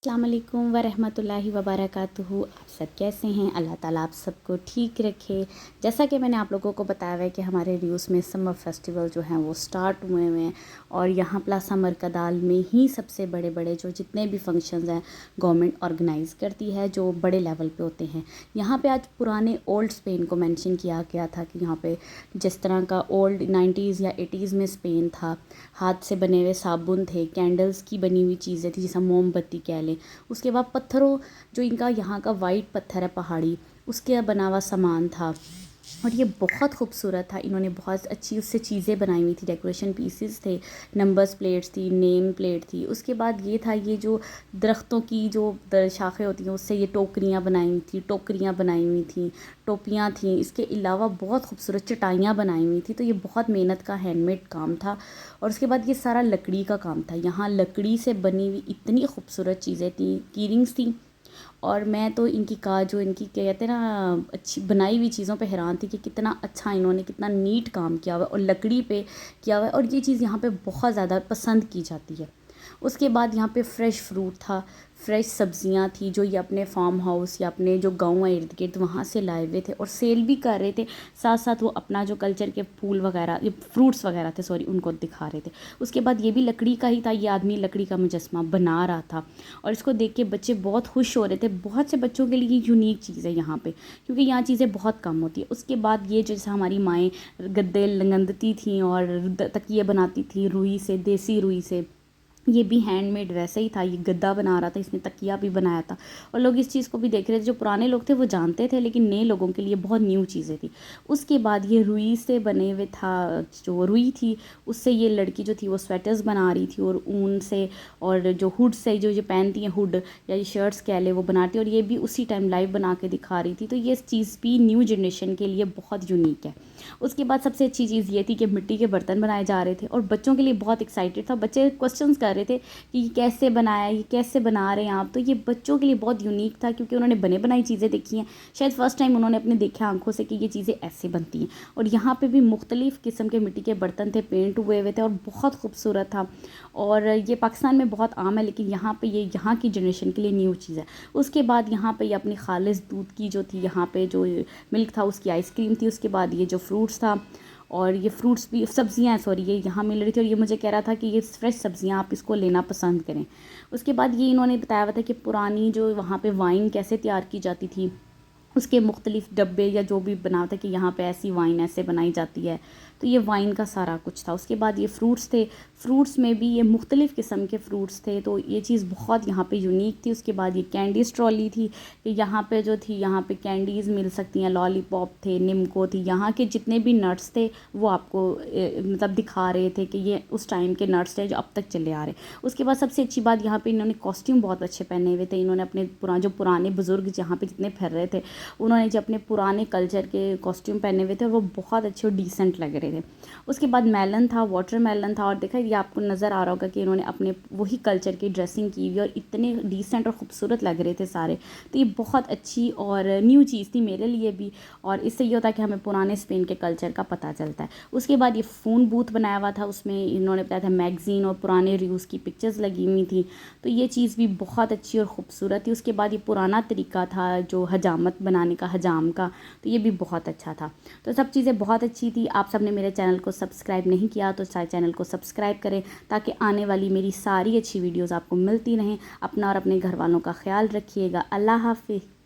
अस्सलाम वालेकुम वरहमतुल्लाहि वबरकातुहू। आप सब कैसे हैं? अल्लाह ताला आप सबको ठीक रखे। जैसा कि मैंने आप लोगों को बताया है कि हमारे रियूस में समर फेस्टिवल जो हैं वो स्टार्ट हुए हुए हैं और यहाँ प्लासा मरकदाल में ही सबसे बड़े बड़े जो जितने भी फंक्शंस हैं गवर्नमेंट ऑर्गेनाइज़ करती है जो बड़े लेवल पे होते हैं। यहाँ पे आज पुराने ओल्ड स्पेन को मेंशन किया गया था कि यहाँ पे जिस तरह का ओल्ड 90s या 80s में स्पेन था, हाथ से बने हुए साबुन थे, कैंडल्स की बनी हुई चीज़ें थी जैसा मोमबत्ती कह लें। उसके बाद पत्थरों जो इनका यहाँ का वाइट पत्थर है पहाड़ी, उसके बना हुआ सामान था और ये बहुत खूबसूरत था। इन्होंने बहुत अच्छी उससे चीज़ें बनाई हुई थी, डेकोरेशन पीसेस थे, नंबर्स प्लेट्स थी, नेम प्लेट थी। उसके बाद ये था ये जो दरख्तों की जो शाखें होती हैं उससे ये टोकरियाँ बनाई हुई थी, टोकरियाँ बनाई हुई थी, टोपियाँ थी। इसके अलावा बहुत खूबसूरत चटाइयाँ बनाई हुई थी। तो ये बहुत मेहनत का हैंडमेड काम था। और उसके बाद ये सारा लकड़ी का काम था। यहाँ लकड़ी से बनी हुई इतनी खूबसूरत चीज़ें थी, कीरिंग्स थी। और मैं तो इनकी जो इनकी क्या कहते हैं ना अच्छी बनाई हुई चीज़ों पे हैरान थी कि कितना अच्छा इन्होंने कितना नीट काम किया हुआ है और लकड़ी पे किया हुआ है और ये चीज़ यहाँ पे बहुत ज़्यादा पसंद की जाती है। उसके बाद यहाँ पे फ्रेश फ्रूट था, फ्रेश सब्जियाँ थी जो ये अपने फार्म हाउस या अपने जो गाँव है इर्द गिर्द वहाँ से लाए हुए थे और सेल भी कर रहे थे। साथ साथ वो अपना जो कल्चर के फूल वगैरह ये फ्रूट्स वगैरह थे सॉरी उनको दिखा रहे थे। उसके बाद ये भी लकड़ी का ही था, ये आदमी लकड़ी का मुजस्मा बना रहा था और इसको देख के बच्चे बहुत खुश हो रहे थे। बहुत से बच्चों के लिए यूनिक चीज़ है यहाँ पे क्योंकि यहाँ चीज़ें बहुत कम होती है। उसके बाद ये जैसे हमारी माएँ गद्दे लंगंदती थी और तकिए बनाती थी रुई से, देसी रुई से। ये भी हैंडमेड वैसे ही था, ये गद्दा बना रहा था, इसने तकिया भी बनाया था और लोग इस चीज़ को भी देख रहे थे। जो पुराने लोग थे वो जानते थे लेकिन नए लोगों के लिए बहुत न्यू चीज़ें थी। उसके बाद ये रुई से बने हुए था, जो रुई थी उससे ये लड़की जो थी वो स्वेटर्स बना रही थी और ऊन से और जो हुड से जो पहनती हैं हुड या ये शर्ट्स कह ले वो बनाती और ये भी उसी टाइम लाइव बना के दिखा रही थी। तो ये चीज़ भी न्यू जनरेशन के लिए बहुत यूनिक है। उसके बाद सबसे अच्छी चीज़ ये थी कि मिट्टी के बर्तन बनाए जा रहे थे और बच्चों के लिए बहुत एक्साइटेड था। बच्चे क्वेश्चंस कर रहे थे कि ये कैसे बनाया, ये कैसे बना रहे हैं आप। तो ये बच्चों के लिए बहुत यूनिक था क्योंकि उन्होंने बने बनाई चीज़ें देखी हैं। शायद फ़र्स्ट टाइम उन्होंने अपने देखा आंखों से कि ये चीज़ें ऐसे बनती हैं। और यहाँ पे भी मुख्तलिफ़ किस्म के मिट्टी के बर्तन थे, पेंट हुए हुए थे और बहुत खूबसूरत था। और ये पाकिस्तान में बहुत आम है लेकिन यहाँ पे ये यहाँ की जनरेशन के लिए न्यू चीज़ है। उसके बाद यहाँ पे ये अपनी खालिस दूध की जो थी, यहाँ पे जो मिल्क था उसकी आइसक्रीम थी। उसके बाद ये जो फ्रूट्स था और ये फ्रूट्स भी सब्जियां सॉरी ये यहाँ मिल रही थी और ये मुझे कह रहा था कि ये फ्रेश सब्जियां आप इसको लेना पसंद करें। उसके बाद ये इन्होंने बताया हुआ था कि पुरानी जो वहाँ पे वाइन कैसे तैयार की जाती थी, उसके मुख्तलिफ़ डब्बे या जो भी बना था कि यहाँ पे ऐसी वाइन ऐसे बनाई जाती है। तो ये वाइन का सारा कुछ था। उसके बाद ये फ्रूट्स थे, फ्रूट्स में भी ये मुख्तलिफ़ किस्म के फ्रूट्स थे। तो ये चीज़ बहुत यहाँ पे यूनिक थी। उसके बाद ये कैंडीज़ ट्रॉली थी कि यहाँ पे जो थी यहाँ पे कैंडीज़ मिल सकती हैं, लॉलीपॉप थे, निम्को थी, यहाँ के जितने भी नट्स थे वो आपको मतलब दिखा रहे थे कि ये उस टाइम के नट्स थे जो अब तक चले आ रहे। उसके बाद सबसे अच्छी बात यहाँ पे इन्होंने कॉस्ट्यूम बहुत अच्छे पहने हुए थे। इन्होंने अपने पुराने बुज़ुर्ग जहाँ पे जितने फिर रहे थे उन्होंने जो अपने पुराने कल्चर के कॉस्ट्यूम पहने हुए थे वो बहुत अच्छे और डिसेंट लग रहे थे। उसके बाद मेलन था, वाटर मेलन था और देखा ये आपको नज़र आ रहा होगा कि इन्होंने अपने वही कल्चर की ड्रेसिंग की हुई और इतने डिसेंट और ख़ूबसूरत लग रहे थे सारे। तो ये बहुत अच्छी और न्यू चीज़ थी मेरे लिए भी और इससे ये होता है कि हमें पुराने स्पेन के कल्चर का पता चलता है। उसके बाद ये फ़ोन बूथ बनाया हुआ था, उसमें इन्होंने बताया था मैगज़ीन और पुराने रिव्यूज़ की पिक्चर्स लगी हुई थी। तो ये चीज़ भी बहुत अच्छी और ख़ूबसूरत थी। उसके बाद ये पुराना तरीका था जो हजामत बनाने का, हजाम का, तो ये भी बहुत अच्छा था। तो सब चीज़ें बहुत अच्छी थी। आप सब ने मेरे चैनल को सब्सक्राइब नहीं किया तो चैनल को सब्सक्राइब करें ताकि आने वाली मेरी सारी अच्छी वीडियोज़ आपको मिलती रहें। अपना और अपने घर वालों का ख्याल रखिएगा। अल्लाह हाफ़िज़।